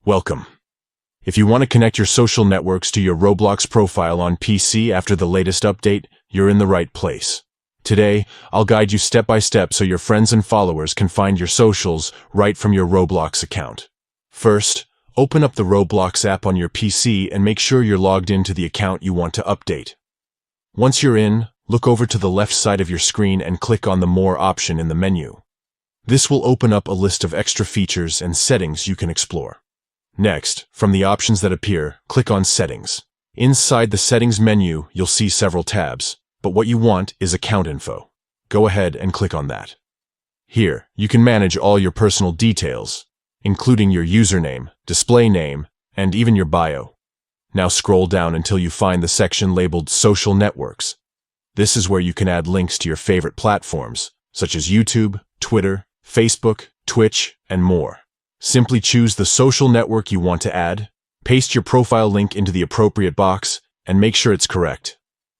Welcome. If you want to connect your social networks to your Roblox profile on PC after the latest update, you're in the right place. Today, I'll guide you step by step so your friends and followers can find your socials right from your Roblox account. First, open up the Roblox app on your PC and make sure you're logged into the account you want to update. Once you're in, look over to the left side of your screen and click on the More option in the menu. This will open up a list of extra features and settings you can explore. Next, from the options that appear, click on Settings. Inside the Settings menu, you'll see several tabs, but what you want is Account Info. Go ahead and click on that. Here, you can manage all your personal details, including your username, display name, and even your bio. Now scroll down until you find the section labeled Social Networks. This is where you can add links to your favorite platforms, such as YouTube, Twitter, Facebook, Twitch, and more. Simply choose the social network you want to add, paste your profile link into the appropriate box, and make sure it's correct.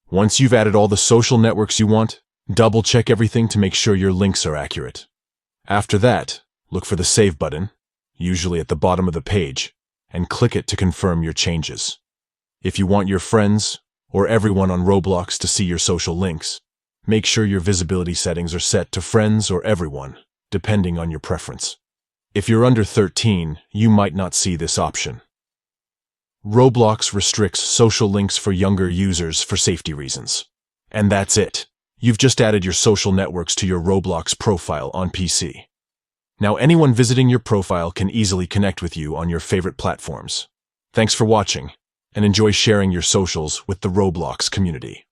Once you've added all the social networks you want, double-check everything to make sure your links are accurate. After that, look for the Save button, usually at the bottom of the page, and click it to confirm your changes. If you want your friends or everyone on Roblox to see your social links, make sure your visibility settings are set to Friends or Everyone, depending on your preference. If you're under 13, you might not see this option. Roblox restricts social links for younger users for safety reasons. And that's it. You've just added your social networks to your Roblox profile on PC. Now anyone visiting your profile can easily connect with you on your favorite platforms. Thanks for watching, and enjoy sharing your socials with the Roblox community.